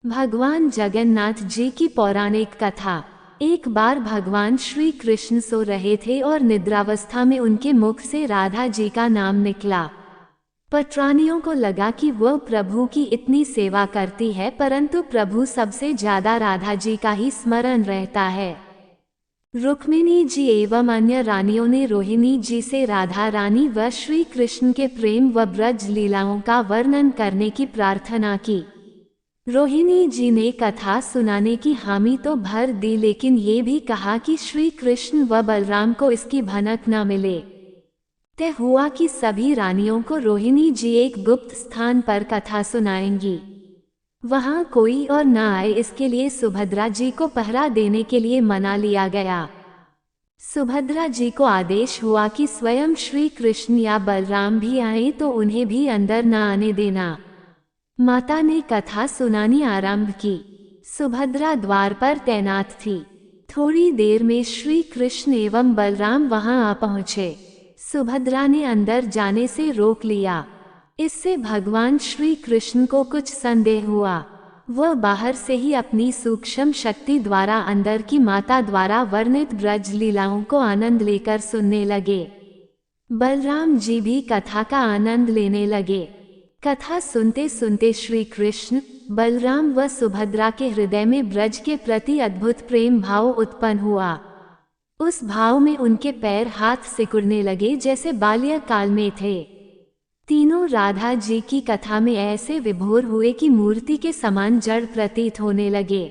भगवान जगन्नाथ जी की पौराणिक कथा। एक बार भगवान श्री कृष्ण सो रहे थे और निद्रावस्था में उनके मुख से राधा जी का नाम निकला। पटरानियों को लगा कि वह प्रभु की इतनी सेवा करती है, परंतु प्रभु सबसे ज्यादा राधा जी का ही स्मरण रहता है। रुक्मिणी जी एवं अन्य रानियों ने रोहिणी जी से राधा रानी व श्री कृष्ण के प्रेम व ब्रज लीलाओं का वर्णन करने की प्रार्थना की। रोहिणी जी ने कथा सुनाने की हामी तो भर दी, लेकिन ये भी कहा कि श्री कृष्ण व बलराम को इसकी भनक न मिले। तय हुआ कि सभी रानियों को रोहिणी जी एक गुप्त स्थान पर कथा सुनाएंगी। वहां कोई और न आए, इसके लिए सुभद्रा जी को पहरा देने के लिए मना लिया गया। सुभद्रा जी को आदेश हुआ कि स्वयं श्री कृष्ण या बलराम भी आए तो उन्हें भी अंदर न आने देना। माता ने कथा सुनानी आरंभ की। सुभद्रा द्वार पर तैनात थी। थोड़ी देर में श्री कृष्ण एवं बलराम वहां आ पहुंचे। सुभद्रा ने अंदर जाने से रोक लिया। इससे भगवान श्री कृष्ण को कुछ संदेह हुआ। वह बाहर से ही अपनी सूक्ष्म शक्ति द्वारा अंदर की माता द्वारा वर्णित ब्रज लीलाओं को आनंद लेकर सुनने लगे। बलराम जी भी कथा का आनंद लेने लगे। कथा सुनते सुनते श्री कृष्ण, बलराम व सुभद्रा के हृदय में ब्रज के प्रति अद्भुत प्रेम भाव उत्पन्न हुआ। उस भाव में उनके पैर हाथ सिकुड़ने लगे जैसे बाल्यकाल में थे। तीनों राधा जी की कथा में ऐसे विभोर हुए कि मूर्ति के समान जड़ प्रतीत होने लगे।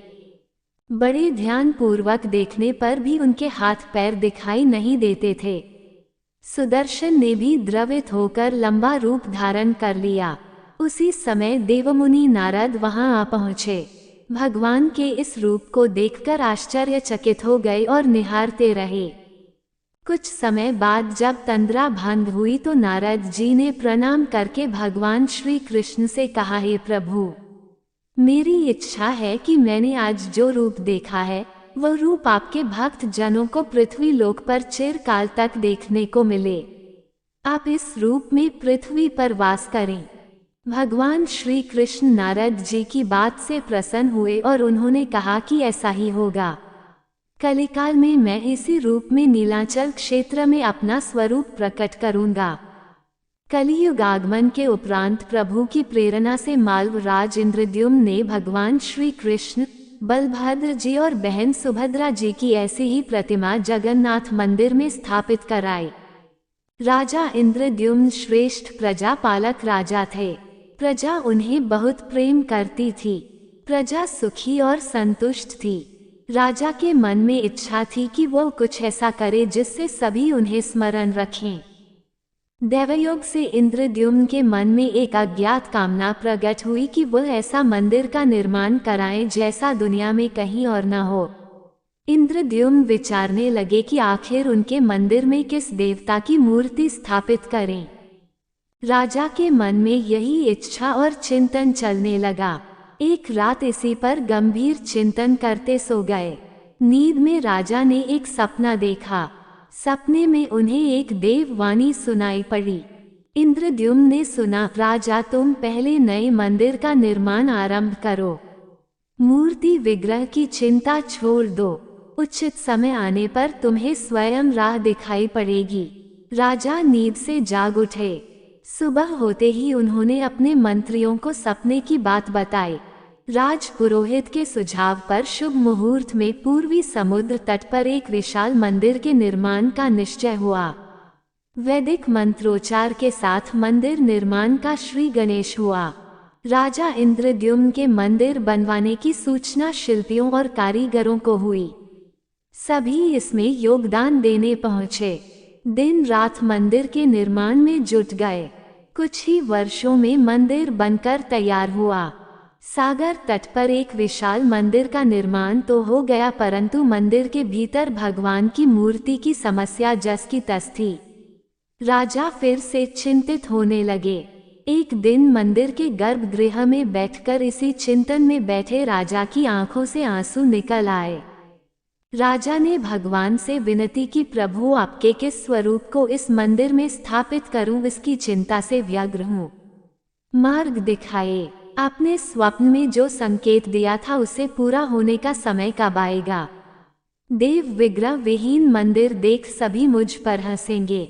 बड़े ध्यान पूर्वक देखने पर भी उनके हाथ पैर दिखाई नहीं देते थे। सुदर्शन ने भी द्रवित होकर लंबा रूप धारण कर लिया। उसी समय देवमुनि नारद वहां आ पहुंचे। भगवान के इस रूप को देखकर आश्चर्यचकित हो गए और निहारते रहे। कुछ समय बाद जब तंद्रा भंग हुई तो नारद जी ने प्रणाम करके भगवान श्री कृष्ण से कहा, हे प्रभु, मेरी इच्छा है कि मैंने आज जो रूप देखा है वह रूप आपके भक्त जनों को पृथ्वी लोक पर चिरकाल तक देखने को मिले। आप इस रूप में पृथ्वी पर वास करें। भगवान श्री कृष्ण नारद जी की बात से प्रसन्न हुए और उन्होंने कहा कि ऐसा ही होगा। कलिकाल में मैं इसी रूप में नीलाचल क्षेत्र में अपना स्वरूप प्रकट करूंगा। कलियुग आगमन के उपरांत प्रभु की प्रेरणा से मालव राज इंद्रद्युम्न ने भगवान श्री कृष्ण, बलभद्र जी और बहन सुभद्रा जी की ऐसी ही प्रतिमा जगन्नाथ मंदिर में स्थापित कराई। राजा इंद्रद्युम्न श्रेष्ठ प्रजा पालक राजा थे। प्रजा उन्हें बहुत प्रेम करती थी। प्रजा सुखी और संतुष्ट थी। राजा के मन में इच्छा थी कि वो कुछ ऐसा करे जिससे सभी उन्हें स्मरण रखें। दैवयोग से इंद्रद्युम्न के मन में एक अज्ञात कामना प्रकट हुई कि वह ऐसा मंदिर का निर्माण कराएं जैसा दुनिया में कहीं और न हो। इंद्रद्युम्न विचारने लगे कि आखिर उनके मंदिर में किस देवता की मूर्ति स्थापित करें। राजा के मन में यही इच्छा और चिंतन चलने लगा। एक रात इसी पर गंभीर चिंतन करते सो गए। नींद में राजा ने एक सपना देखा। सपने में उन्हें एक देववाणी सुनाई पड़ी। इंद्रद्युम्न ने सुना, राजा तुम पहले नए मंदिर का निर्माण आरंभ करो। मूर्ति विग्रह की चिंता छोड़ दो। उचित समय आने पर तुम्हें स्वयं राह दिखाई पड़ेगी। राजा नींद से जाग उठे। सुबह होते ही उन्होंने अपने मंत्रियों को सपने की बात बताई। राज पुरोहित के सुझाव पर शुभ मुहूर्त में पूर्वी समुद्र तट पर एक विशाल मंदिर के निर्माण का निश्चय हुआ। वैदिक मंत्रोच्चार के साथ मंदिर निर्माण का श्री गणेश हुआ। राजा इंद्रद्युम्न के मंदिर बनवाने की सूचना शिल्पियों और कारीगरों को हुई। सभी इसमें योगदान देने पहुंचे। दिन रात मंदिर के निर्माण में जुट गए। कुछ ही वर्षों में मंदिर बनकर तैयार हुआ। सागर तट पर एक विशाल मंदिर का निर्माण तो हो गया, परंतु मंदिर के भीतर भगवान की मूर्ति की समस्या जस की तस थी। राजा फिर से चिंतित होने लगे। एक दिन मंदिर के गर्भगृह में बैठकर इसी चिंतन में बैठे राजा की आंखों से आंसू निकल आए। राजा ने भगवान से विनती की, प्रभु आपके किस स्वरूप को इस मंदिर में स्थापित करूं, इसकी चिंता से व्यग्र हूं। मार्ग दिखाए। आपने स्वप्न में जो संकेत दिया था उसे पूरा होने का समय कब आएगा? देव विग्रह विहीन मंदिर देख सभी मुझ पर हंसेंगे।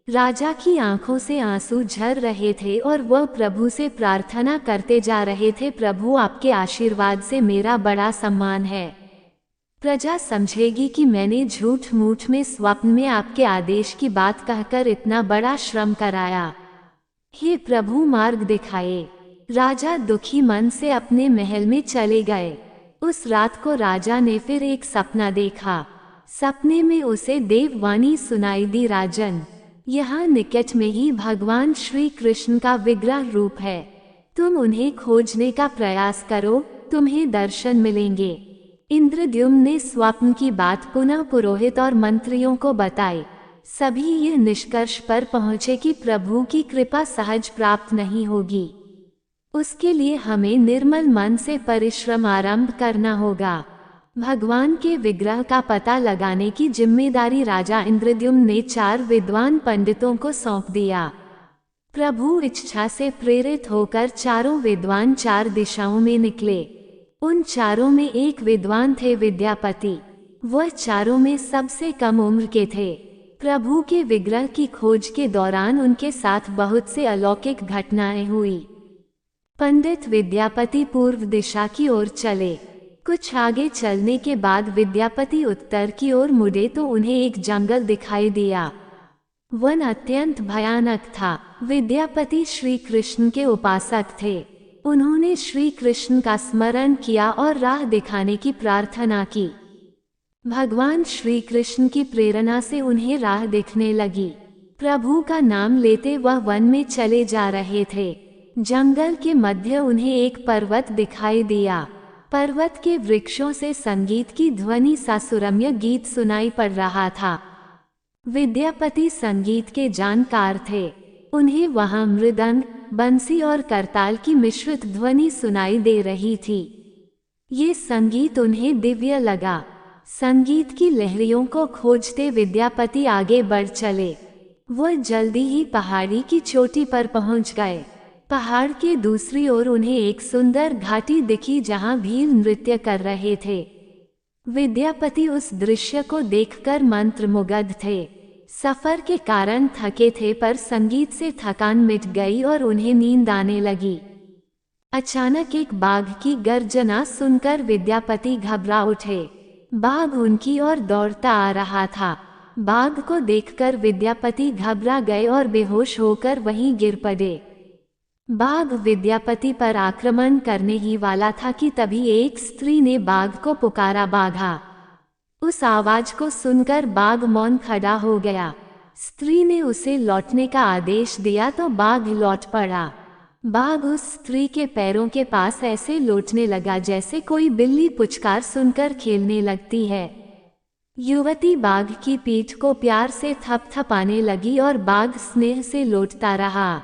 राजा की आंखों से आंसू झर रहे थे और वह प्रभु से प्रार्थना करते जा रहे थे, प्रभु आपके आशीर्वाद से मेरा बड़ा सम्मान है। प्रजा समझेगी कि मैंने झूठ मूठ में स्वप्न में आपके आदेश की बात कहकर इतना बड़ा श्रम कराया। हे प्रभु मार्ग दिखाए। राजा दुखी मन से अपने महल में चले गए। उस रात को राजा ने फिर एक सपना देखा। सपने में उसे देववाणी सुनाई दी, राजन, यहाँ निकट में ही भगवान श्री कृष्ण का विग्रह रूप है। तुम उन्हें खोजने का प्रयास करो, तुम्हें दर्शन मिलेंगे। इंद्रद्युम्न ने स्वप्न की बात पुनः पुरोहित और मंत्रियों को बताई। सभी यह निष्कर्ष पर पहुँचे कि प्रभु की कृपा सहज प्राप्त नहीं होगी। उसके लिए हमें निर्मल मन से परिश्रम आरंभ करना होगा। भगवान के विग्रह का पता लगाने की जिम्मेदारी राजा इंद्रद्युम्न ने 4 विद्वान पंडितों को सौंप दिया। प्रभु इच्छा से प्रेरित होकर चारों विद्वान 4 दिशाओं में निकले। उन चारों में एक विद्वान थे विद्यापति। वह चारों में सबसे कम उम्र के थे। प्रभु के विग्रह की खोज के दौरान उनके साथ बहुत से अलौकिक घटनाएं हुई। पंडित विद्यापति पूर्व दिशा की ओर चले। कुछ आगे चलने के बाद विद्यापति उत्तर की ओर मुड़े तो उन्हें एक जंगल दिखाई दिया। वन अत्यंत भयानक था। विद्यापति श्री कृष्ण के उपासक थे। उन्होंने श्री कृष्ण का स्मरण किया और राह दिखाने की प्रार्थना की। भगवान श्री कृष्ण की प्रेरणा से उन्हें राह दिखने लगी। प्रभु का नाम लेते वह वन में चले जा रहे थे। जंगल के मध्य उन्हें एक पर्वत दिखाई दिया। पर्वत के वृक्षों से संगीत की ध्वनि सा सुरम्य गीत सुनाई पड़ रहा था। विद्यापति संगीत के जानकार थे। उन्हें वहां मृदंग, बंसी और करताल की मिश्रित ध्वनि सुनाई दे रही थी। ये संगीत उन्हें दिव्य लगा। संगीत की लहरियों को खोजते विद्यापति आगे बढ़ चले। वह जल्दी ही पहाड़ी की चोटी पर पहुंच गए। पहाड़ के दूसरी ओर उन्हें एक सुंदर घाटी दिखी जहां भील नृत्य कर रहे थे। विद्यापति उस दृश्य को देखकर मंत्रमुग्ध थे। सफर के कारण थके थे पर संगीत से थकान मिट गई और उन्हें नींद आने लगी। अचानक एक बाघ की गर्जना सुनकर विद्यापति घबरा उठे। बाघ उनकी ओर दौड़ता आ रहा था। बाघ को देखकर विद्यापति घबरा गए और बेहोश होकर वहीं गिर पड़े। बाघ विद्यापति पर आक्रमण करने ही वाला था कि तभी एक स्त्री ने बाघ को पुकारा, बाघा। उस आवाज को सुनकर बाघ मौन खड़ा हो गया। स्त्री ने उसे लौटने का आदेश दिया तो बाघ लौट पड़ा। बाघ उस स्त्री के पैरों के पास ऐसे लौटने लगा जैसे कोई बिल्ली पुचकार सुनकर खेलने लगती है। युवती बाघ की पीठ को प्यार से थपथपाने लगी और बाघ स्नेह से लौटता रहा।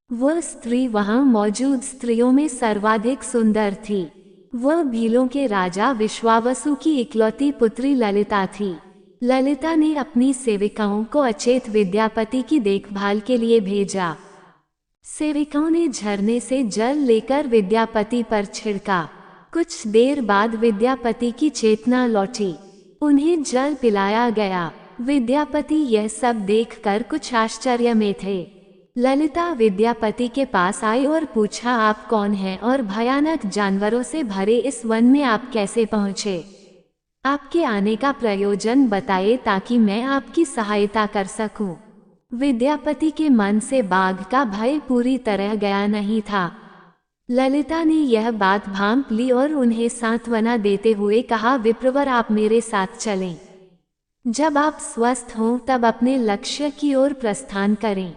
वह स्त्री वहां मौजूद स्त्रियों में सर्वाधिक सुंदर थी। वह भीलों के राजा विश्वावसु की इकलौती पुत्री ललिता थी। ललिता ने अपनी सेविकाओं को अचेत विद्यापति की देखभाल के लिए भेजा। सेविकाओं ने झरने से जल लेकर विद्यापति पर छिड़का। कुछ देर बाद विद्यापति की चेतना लौटी। उन्हें जल पिलाया गया। विद्यापति यह सब देखकर कुछ आश्चर्य में थे। ललिता विद्यापति के पास आई और पूछा, आप कौन हैं और भयानक जानवरों से भरे इस वन में आप कैसे पहुँचे? आपके आने का प्रयोजन बताइए ताकि मैं आपकी सहायता कर सकूं। विद्यापति के मन से बाघ का भय पूरी तरह गया नहीं था। ललिता ने यह बात भांप ली और उन्हें सांत्वना देते हुए कहा, विप्रवर आप मेरे साथ चलें। जब आप स्वस्थ हों तब अपने लक्ष्य की ओर प्रस्थान करें।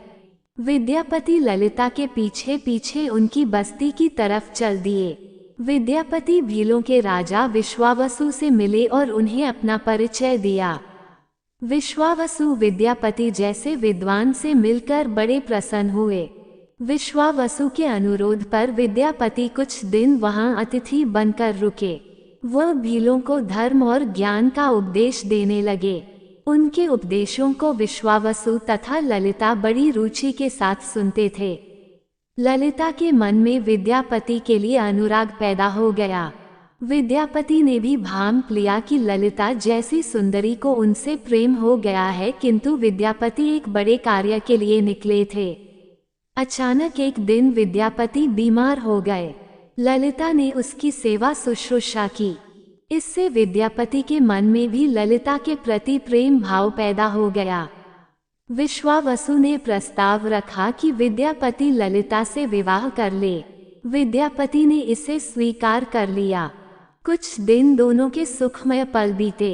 विद्यापति ललिता के पीछे पीछे उनकी बस्ती की तरफ चल दिए। विद्यापति भीलों के राजा विश्वावसु से मिले और उन्हें अपना परिचय दिया। विश्वावसु विद्यापति जैसे विद्वान से मिलकर बड़े प्रसन्न हुए। विश्वावसु के अनुरोध पर विद्यापति कुछ दिन वहां अतिथि बनकर रुके। वह भीलों को धर्म और ज्ञान का उपदेश देने लगे। उनके उपदेशों को विश्वावसु तथा ललिता बड़ी रुचि के साथ सुनते थे। ललिता के मन में विद्यापति के लिए अनुराग पैदा हो गया। विद्यापति ने भी भांप लिया कि ललिता जैसी सुंदरी को उनसे प्रेम हो गया है, किंतु विद्यापति एक बड़े कार्य के लिए निकले थे। अचानक एक दिन विद्यापति बीमार हो गए। ललिता ने उसकी सेवा शुश्रूषा की। इससे विद्यापति के मन में भी ललिता के प्रति प्रेम भाव पैदा हो गया। विश्वावसु ने प्रस्ताव रखा कि विद्यापति ललिता से विवाह कर ले। विद्यापति ने इसे स्वीकार कर लिया। कुछ दिन दोनों के सुखमय पल बीते।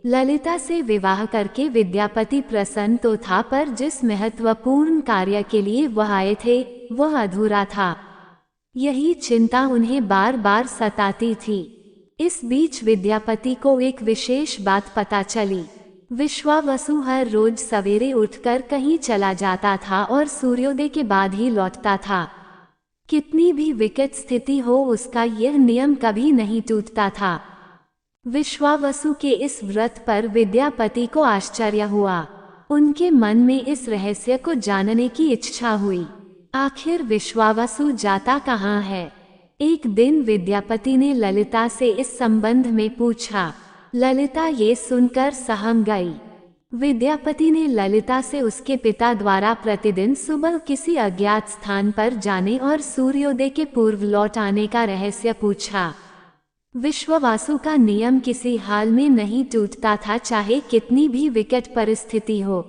ललिता से विवाह करके विद्यापति प्रसन्न तो था, पर जिस महत्वपूर्ण कार्य के लिए वह आए थे वह अधूरा था। यही चिंता उन्हें बार बार सताती थी। इस बीच विद्यापति को एक विशेष बात पता चली। विश्वावसु हर रोज सवेरे उठकर कहीं चला जाता था और सूर्योदय के बाद ही लौटता था। कितनी भी विकट स्थिति हो, उसका यह नियम कभी नहीं टूटता था। विश्वावसु के इस व्रत पर विद्यापति को आश्चर्य हुआ। उनके मन में इस रहस्य को जानने की इच्छा हुई। आखिर विश्वावसु जाता कहाँ है? एक दिन विद्यापति ने ललिता से इस संबंध में पूछा। ललिता ये सुनकर सहम गई। विद्यापति ने ललिता से उसके पिता द्वारा प्रतिदिन सुबह किसी अज्ञात स्थान पर जाने और सूर्योदय के पूर्व लौट आने का रहस्य पूछा। विश्वावसु का नियम किसी हाल में नहीं टूटता था, चाहे कितनी भी विकट परिस्थिति हो।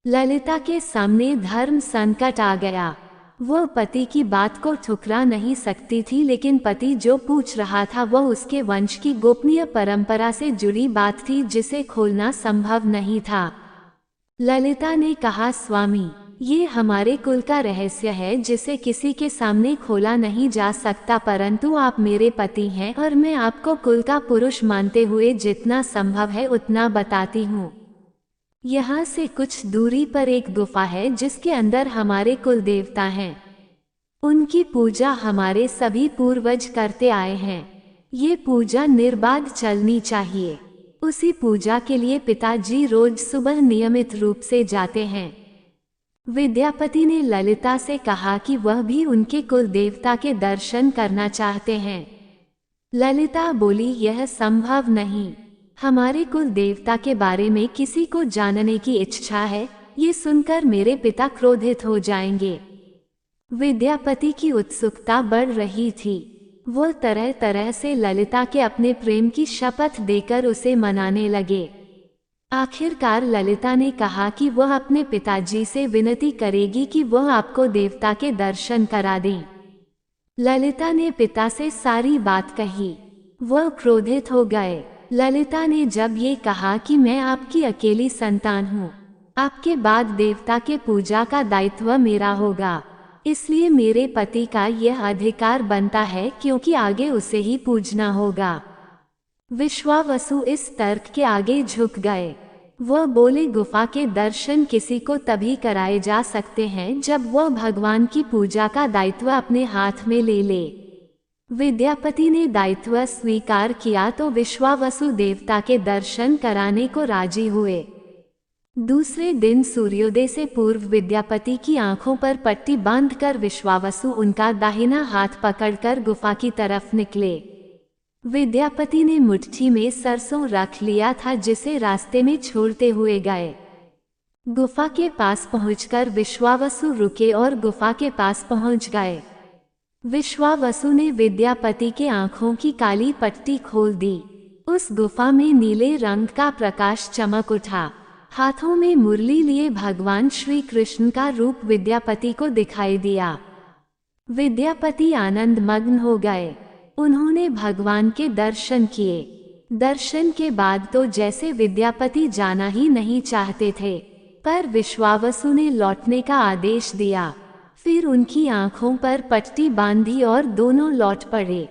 ललिता के सामने धर्म संकट आ गया। वह पति की बात को ठुकरा नहीं सकती थी, लेकिन पति जो पूछ रहा था वह उसके वंश की गोपनीय परंपरा से जुड़ी बात थी, जिसे खोलना संभव नहीं था। ललिता ने कहा, स्वामी, ये हमारे कुल का रहस्य है जिसे किसी के सामने खोला नहीं जा सकता, परंतु आप मेरे पति हैं और मैं आपको कुल का पुरुष मानते हुए जितना संभव है उतना बताती हूँ। यहाँ से कुछ दूरी पर एक गुफा है जिसके अंदर हमारे कुल देवता हैं। उनकी पूजा हमारे सभी पूर्वज करते आए हैं। ये पूजा निर्बाध चलनी चाहिए। उसी पूजा के लिए पिताजी रोज सुबह नियमित रूप से जाते हैं। विद्यापति ने ललिता से कहा कि वह भी उनके कुल देवता के दर्शन करना चाहते हैं। ललिता बोली, यह संभव नहीं। हमारे कुल देवता के बारे में किसी को जानने की इच्छा है, ये सुनकर मेरे पिता क्रोधित हो जाएंगे। विद्यापति की उत्सुकता बढ़ रही थी। वह तरह तरह से ललिता के अपने प्रेम की शपथ देकर उसे मनाने लगे। आखिरकार ललिता ने कहा कि वह अपने पिताजी से विनती करेगी कि वह आपको देवता के दर्शन करा दें। ललिता ने पिता से सारी बात कही। वह क्रोधित हो गए। ललिता ने जब ये कहा कि मैं आपकी अकेली संतान हूँ, आपके बाद देवता के पूजा का दायित्व मेरा होगा, इसलिए मेरे पति का यह अधिकार बनता है, क्योंकि आगे उसे ही पूजना होगा। विश्वावसु इस तर्क के आगे झुक गए। वह बोले, गुफा के दर्शन किसी को तभी कराए जा सकते हैं जब वह भगवान की पूजा का दायित्व अपने हाथ में ले ले। विद्यापति ने दायित्व स्वीकार किया तो विश्वावसु देवता के दर्शन कराने को राजी हुए। दूसरे दिन सूर्योदय से पूर्व विद्यापति की आंखों पर पट्टी बांधकर विश्वावसु उनका दाहिना हाथ पकड़कर गुफा की तरफ निकले। विद्यापति ने मुट्ठी में सरसों रख लिया था, जिसे रास्ते में छोड़ते हुए गए। गुफा के पास पहुंचकर विश्वावसु रुके और गुफा के पास पहुंच गए। विश्वावसु ने विद्यापति के आंखों की काली पट्टी खोल दी। उस गुफा में नीले रंग का प्रकाश चमक उठा। हाथों में मुरली लिए भगवान श्री कृष्ण का रूप विद्यापति को दिखाई दिया। विद्यापति आनंद मग्न हो गए। उन्होंने भगवान के दर्शन किए। दर्शन के बाद तो जैसे विद्यापति जाना ही नहीं चाहते थे, पर विश्वावसु ने लौटने का आदेश दिया। फिर उनकी आंखों पर पट्टी बांधी और दोनों लौट पड़े।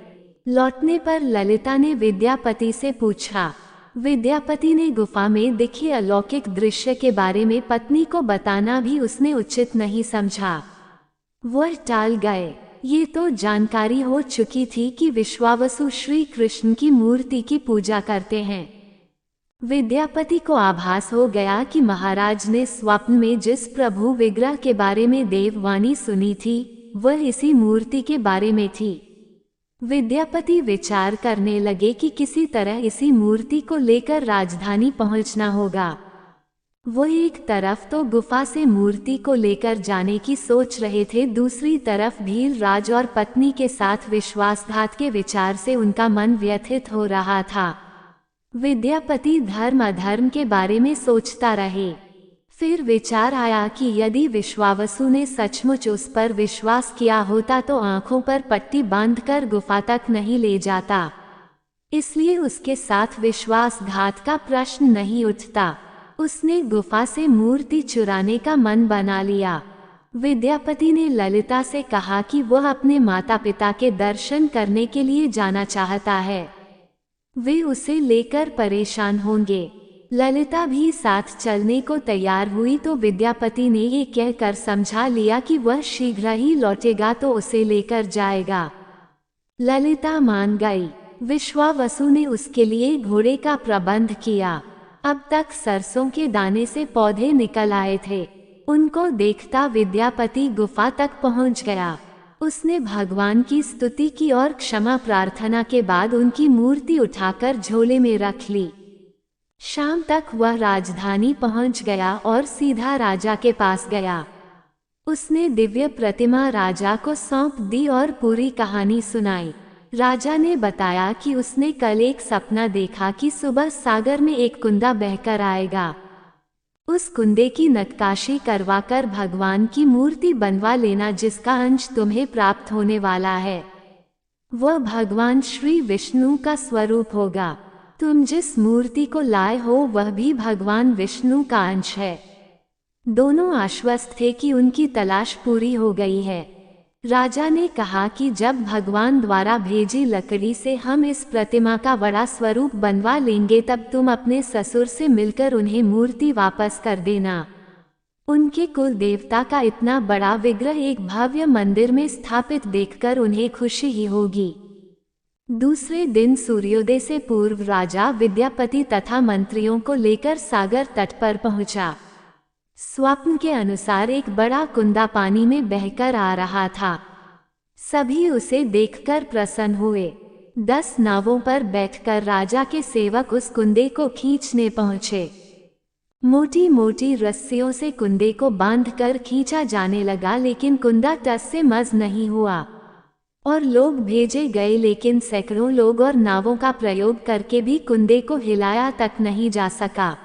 लौटने पर ललिता ने विद्यापति से पूछा। विद्यापति ने गुफा में दिखे अलौकिक दृश्य के बारे में पत्नी को बताना भी उसने उचित नहीं समझा। वह टाल गए। ये तो जानकारी हो चुकी थी कि विश्वावसु श्री कृष्ण की मूर्ति की पूजा करते हैं। विद्यापति को आभास हो गया कि महाराज ने स्वप्न में जिस प्रभु विग्रह के बारे में देववाणी सुनी थी वह इसी मूर्ति के बारे में थी। विद्यापति विचार करने लगे कि किसी तरह इसी मूर्ति को लेकर राजधानी पहुंचना होगा। वो एक तरफ तो गुफा से मूर्ति को लेकर जाने की सोच रहे थे, दूसरी तरफ भील राज और पत्नी के साथ विश्वासघात के विचार से उनका मन व्यथित हो रहा था। विद्यापति धर्म अधर्म के बारे में सोचता रहे। फिर विचार आया कि यदि विश्वावसु ने सचमुच उस पर विश्वास किया होता तो आंखों पर पट्टी बांधकर गुफा तक नहीं ले जाता, इसलिए उसके साथ विश्वासघात का प्रश्न नहीं उठता। उसने गुफा से मूर्ति चुराने का मन बना लिया। विद्यापति ने ललिता से कहा कि वह अपने माता पिता के दर्शन करने के लिए जाना चाहता है, वे उसे लेकर परेशान होंगे। ललिता भी साथ चलने को तैयार हुई तो विद्यापति ने ये कहकर समझा लिया कि वह शीघ्र ही लौटेगा तो उसे लेकर जाएगा। ललिता मान गई। विश्वावसु ने उसके लिए घोड़े का प्रबंध किया। अब तक सरसों के दाने से पौधे निकल आए थे। उनको देखता विद्यापति गुफा तक पहुंच गया। उसने भगवान की स्तुति की और क्षमा प्रार्थना के बाद उनकी मूर्ति उठाकर झोले में रख ली। शाम तक वह राजधानी पहुंच गया और सीधा राजा के पास गया। उसने दिव्य प्रतिमा राजा को सौंप दी और पूरी कहानी सुनाई। राजा ने बताया कि उसने कल एक सपना देखा कि सुबह सागर में एक कुंदा बहकर आएगा। उस कुंदे की नक्काशी करवाकर भगवान की मूर्ति बनवा लेना, जिसका अंश तुम्हें प्राप्त होने वाला है। वह भगवान श्री विष्णु का स्वरूप होगा। तुम जिस मूर्ति को लाए हो वह भी भगवान विष्णु का अंश है। दोनों आश्वस्त थे कि उनकी तलाश पूरी हो गई है। राजा ने कहा कि जब भगवान द्वारा भेजी लकड़ी से हम इस प्रतिमा का बड़ा स्वरूप बनवा लेंगे तब तुम अपने ससुर से मिलकर उन्हें मूर्ति वापस कर देना। उनके कुल देवता का इतना बड़ा विग्रह एक भव्य मंदिर में स्थापित देखकर उन्हें खुशी ही होगी। दूसरे दिन सूर्योदय से पूर्व राजा विद्यापति तथा मंत्रियों को लेकर सागर तट पर पहुंचा। स्वप्न के अनुसार एक बड़ा कुंदा पानी में बहकर आ रहा था। सभी उसे देखकर प्रसन्न हुए। 10 नावों पर बैठकर राजा के सेवक उस कुंदे को खींचने पहुंचे। मोटी मोटी रस्सियों से कुंदे को बांधकर खींचा जाने लगा, लेकिन कुंदा टस से मज नहीं हुआ और लोग भेजे गए, लेकिन सैकड़ों लोग और नावों का प्रयोग करके भी कुंदे को हिलाया तक नहीं जा सका।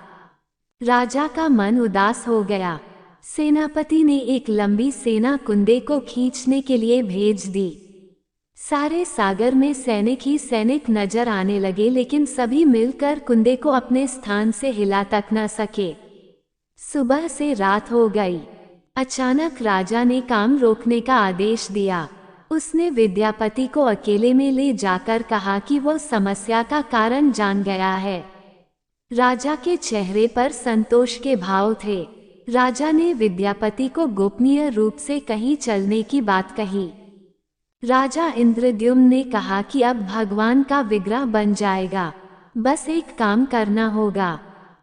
राजा का मन उदास हो गया। सेनापति ने एक लंबी सेना कुंदे को खींचने के लिए भेज दी। सारे सागर में सैनिक ही सैनिक नजर आने लगे, लेकिन सभी मिलकर कुंदे को अपने स्थान से हिला तक न सके। सुबह से रात हो गई। अचानक राजा ने काम रोकने का आदेश दिया। उसने विद्यापति को अकेले में ले जाकर कहा कि वो समस्या का कारण जान गया है। राजा के चेहरे पर संतोष के भाव थे। राजा ने विद्यापति को गोपनीय रूप से कहीं चलने की बात कही। राजा इंद्रद्युम्न ने कहा कि अब भगवान का विग्रह बन जाएगा, बस एक काम करना होगा।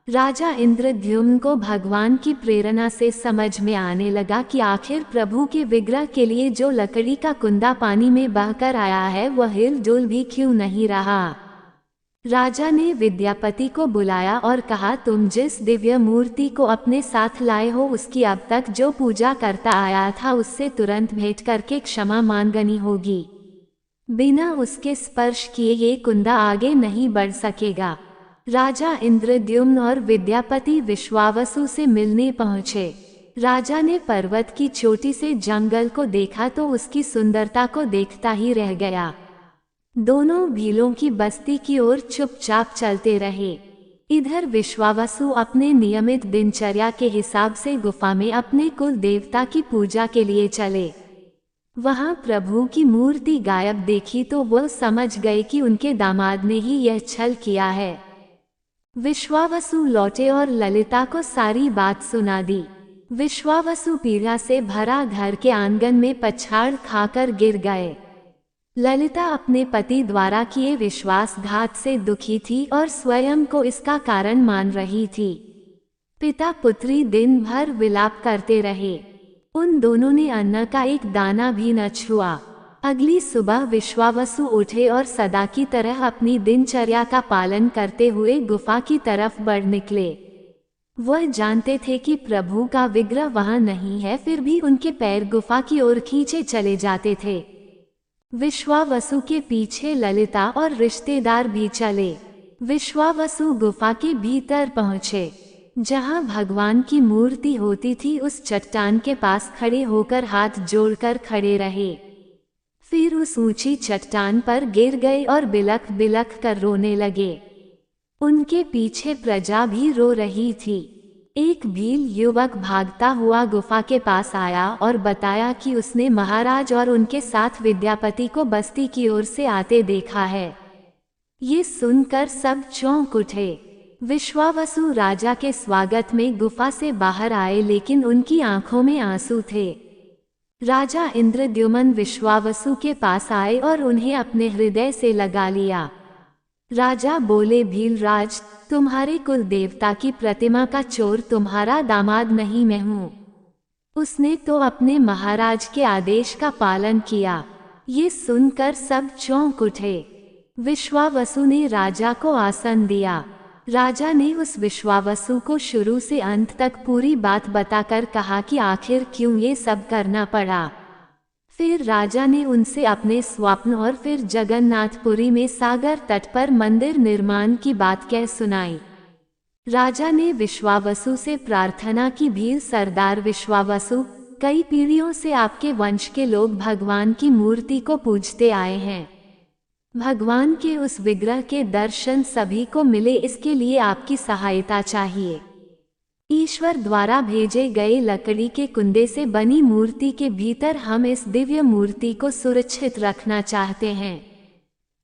राजा इंद्रद्युम्न को भगवान की प्रेरणा से समझ में आने लगा कि आखिर प्रभु के विग्रह के लिए जो लकड़ी का कुंदा पानी में बहकर आया है वह हिलडुल भी क्यों नहीं रहा। राजा ने विद्यापति को बुलाया और कहा, तुम जिस दिव्य मूर्ति को अपने साथ लाए हो उसकी अब तक जो पूजा करता आया था उससे तुरंत भेंट करके क्षमा मांगनी होगी। बिना उसके स्पर्श किए ये कुंदा आगे नहीं बढ़ सकेगा। राजा इंद्रद्युम्न और विद्यापति विश्वावसु से मिलने पहुँचे। राजा ने पर्वत की चोटी से जंगल को देखा तो उसकी सुंदरता को देखता ही रह गया। दोनों भीलों की बस्ती की ओर चुपचाप चलते रहे। इधर विश्वावसु अपने नियमित दिनचर्या के हिसाब से गुफा में अपने कुल देवता की पूजा के लिए चले। वहां प्रभु की मूर्ति गायब देखी तो वह समझ गए कि उनके दामाद ने ही यह छल किया है। विश्वावसु लौटे और ललिता को सारी बात सुना दी। विश्वावसु पीड़ा से भरा घर के आंगन में पछाड़ खाकर गिर गए। ललिता अपने पति द्वारा किए विश्वासघात से दुखी थी और स्वयं को इसका कारण मान रही थी। पिता पुत्री दिन भर विलाप करते रहे। उन दोनों ने अन्न का एक दाना भी न छुआ। अगली सुबह विश्वावसु उठे और सदा की तरह अपनी दिनचर्या का पालन करते हुए गुफा की तरफ बढ़ निकले। वह जानते थे कि प्रभु का विग्रह वहां नहीं है, फिर भी उनके पैर गुफा की ओर खींचे चले जाते थे। विश्वावसु के पीछे ललिता और रिश्तेदार भी चले। विश्वावसु गुफा के भीतर पहुंचे। जहां भगवान की मूर्ति होती थी, उस चट्टान के पास खड़े होकर हाथ जोड़कर खड़े रहे। फिर उस ऊंची चट्टान पर गिर गए और बिलख बिलख कर रोने लगे। उनके पीछे प्रजा भी रो रही थी। एक भील युवक भागता हुआ गुफा के पास आया और बताया कि उसने महाराज और उनके साथ विद्यापति को बस्ती की ओर से आते देखा है। ये सुनकर सब चौंक उठे। विश्वावसु राजा के स्वागत में गुफा से बाहर आए, लेकिन उनकी आंखों में आंसू थे। राजा इंद्रद्युम्न विश्वावसु के पास आए और उन्हें अपने हृदय से लगा लिया। राजा बोले, भीलराज, तुम्हारे कुल देवता की प्रतिमा का चोर तुम्हारा दामाद नहीं, मैं हूँ। उसने तो अपने महाराज के आदेश का पालन किया। ये सुनकर सब चौंक उठे। विश्वावसु ने राजा को आसन दिया। राजा ने उस विश्वावसु को शुरू से अंत तक पूरी बात बताकर कहा कि आखिर क्यों ये सब करना पड़ा। फिर राजा ने उनसे अपने स्वप्न और फिर जगन्नाथपुरी में सागर तट पर मंदिर निर्माण की बात कह सुनाई। राजा ने विश्वावसु से प्रार्थना की, भील सरदार विश्वावसु, कई पीढ़ियों से आपके वंश के लोग भगवान की मूर्ति को पूजते आए हैं। भगवान के उस विग्रह के दर्शन सभी को मिले, इसके लिए आपकी सहायता चाहिए। ईश्वर द्वारा भेजे गए लकड़ी के कुंदे से बनी मूर्ति के भीतर हम इस दिव्य मूर्ति को सुरक्षित रखना चाहते हैं।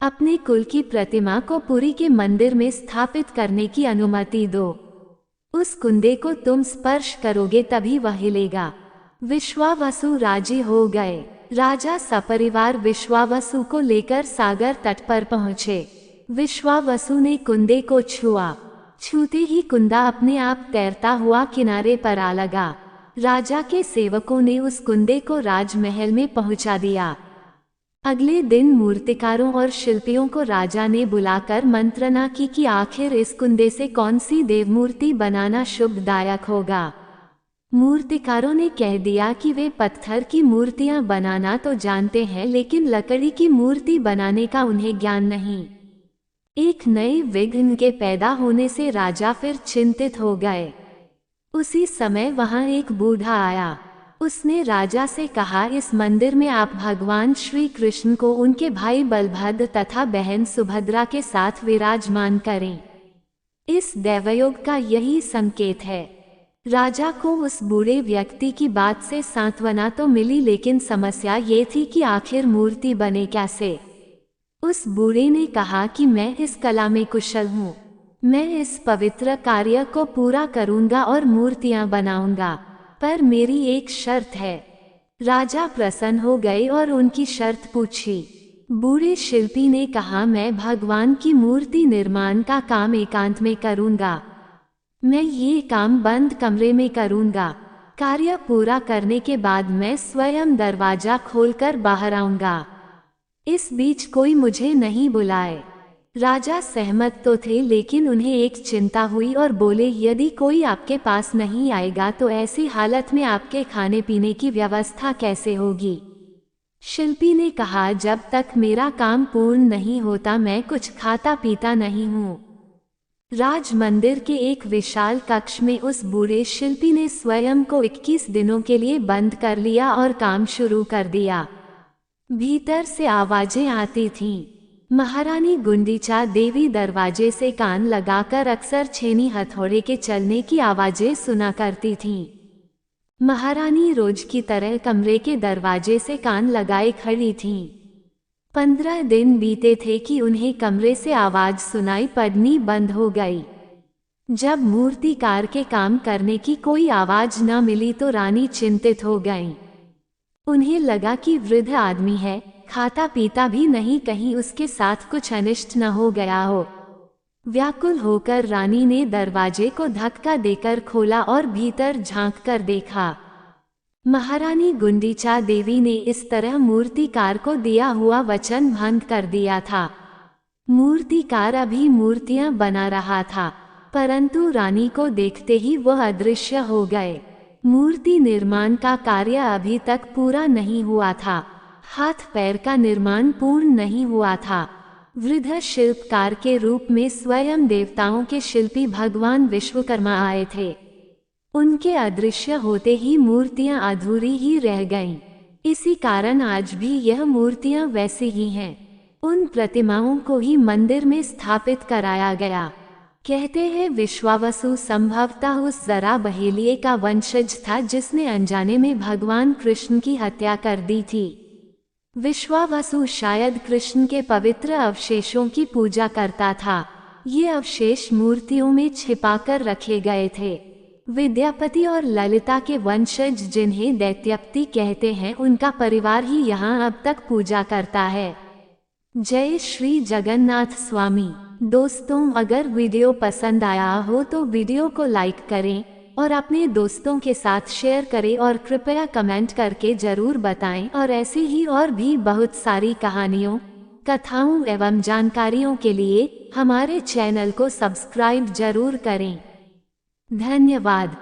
अपने कुल की प्रतिमा को पुरी के मंदिर में स्थापित करने की अनुमति दो। उस कुंदे को तुम स्पर्श करोगे तभी वह हिलेगा। विश्वावसु राजी हो गए। राजा सपरिवार विश्वावसु को लेकर सागर तट पर पहुँचे। विश्वावसु ने कुंदे को छुआ। छूते ही कुंदा अपने आप तैरता हुआ किनारे पर आ लगा। राजा के सेवकों ने उस कुंदे को राजमहल में पहुंचा दिया। अगले दिन मूर्तिकारों और शिल्पियों को राजा ने बुलाकर मंत्रणा की कि आखिर इस कुंदे से कौन सी देवमूर्ति बनाना शुभदायक होगा। मूर्तिकारों ने कह दिया कि वे पत्थर की मूर्तियां बनाना तो जानते हैं, लेकिन लकड़ी की मूर्ति बनाने का उन्हें ज्ञान नहीं। एक नए विघ्न के पैदा होने से राजा फिर चिंतित हो गए। उसी समय वहां एक बूढ़ा आया। उसने राजा से कहा, इस मंदिर में आप भगवान श्री कृष्ण को उनके भाई बलभद्र तथा बहन सुभद्रा के साथ विराजमान करें। इस दैवयोग का यही संकेत है। राजा को उस बूढ़े व्यक्ति की बात से सांत्वना तो मिली, लेकिन समस्या ये थी कि आखिर मूर्ति बने कैसे। उस बूढ़े ने कहा कि मैं इस कला में कुशल हूँ, मैं इस पवित्र कार्य को पूरा करूँगा और मूर्तियाँ बनाऊंगा, पर मेरी एक शर्त है। राजा प्रसन्न हो गए और उनकी शर्त पूछी। बूढ़े शिल्पी ने कहा, मैं भगवान की मूर्ति निर्माण का काम एकांत में करूँगा। मैं ये काम बंद कमरे में करूँगा। कार्य पूरा करने के बाद मैं स्वयं दरवाजा खोलकर बाहर आऊँगा। इस बीच कोई मुझे नहीं बुलाए। राजा सहमत तो थे, लेकिन उन्हें एक चिंता हुई और बोले, यदि कोई आपके पास नहीं आएगा तो ऐसी हालत में आपके खाने पीने की व्यवस्था कैसे होगी। शिल्पी ने कहा, जब तक मेरा काम पूर्ण नहीं होता मैं कुछ खाता पीता नहीं हूँ। राज मंदिर के एक विशाल कक्ष में उस बूढ़े शिल्पी ने स्वयं को 21 दिनों के लिए बंद कर लिया और काम शुरू कर दिया। भीतर से आवाजें आती थीं। महारानी गुंडीचा देवी दरवाजे से कान लगाकर अक्सर छेनी हथौड़े के चलने की आवाजें सुना करती थीं। महारानी रोज की तरह कमरे के दरवाजे से कान लगाए खड़ी थीं। 15 दिन बीते थे कि उन्हें कमरे से आवाज सुनाई पड़नी बंद हो गई। जब मूर्तिकार के काम करने की कोई आवाज न मिली तो रानी चिंतित हो गईं। उन्हें लगा कि वृद्ध आदमी है, खाता पीता भी नहीं, कहीं उसके साथ कुछ अनिष्ट न हो गया हो। व्याकुल होकर रानी ने दरवाजे को धक्का देकर खोला और भीतर झांक कर देखा। महारानी गुंडीचा देवी ने इस तरह मूर्तिकार को दिया हुआ वचन भंग कर दिया था। मूर्तिकार अभी मूर्तियां बना रहा था, परंतु रानी को देखते ही वह अदृश्य हो गए। मूर्ति निर्माण का कार्य अभी तक पूरा नहीं हुआ था। हाथ पैर का निर्माण पूर्ण नहीं हुआ था। वृद्ध शिल्पकार के रूप में स्वयं देवताओं के शिल्पी भगवान विश्वकर्मा आए थे। उनके अदृश्य होते ही मूर्तियां अधूरी ही रह गईं। इसी कारण आज भी यह मूर्तियां वैसी ही हैं। उन प्रतिमाओं को ही मंदिर में स्थापित कराया गया। कहते हैं विश्वावसु संभवतः उस जरा बहेलिये का वंशज था जिसने अनजाने में भगवान कृष्ण की हत्या कर दी थी। विश्वावसु शायद कृष्ण के पवित्र अवशेषों की पूजा करता था। ये अवशेष मूर्तियों में छिपाकर रखे गए थे। विद्यापति और ललिता के वंशज जिन्हें दैत्यपति कहते हैं, उनका परिवार ही यहाँ अब तक पूजा करता है। जय श्री जगन्नाथ स्वामी। दोस्तों, अगर वीडियो पसंद आया हो तो वीडियो को लाइक करें और अपने दोस्तों के साथ शेयर करें और कृपया कमेंट करके जरूर बताएं। और ऐसी ही और भी बहुत सारी कहानियों, कथाओं एवं जानकारियों के लिए हमारे चैनल को सब्सक्राइब जरूर करें। धन्यवाद।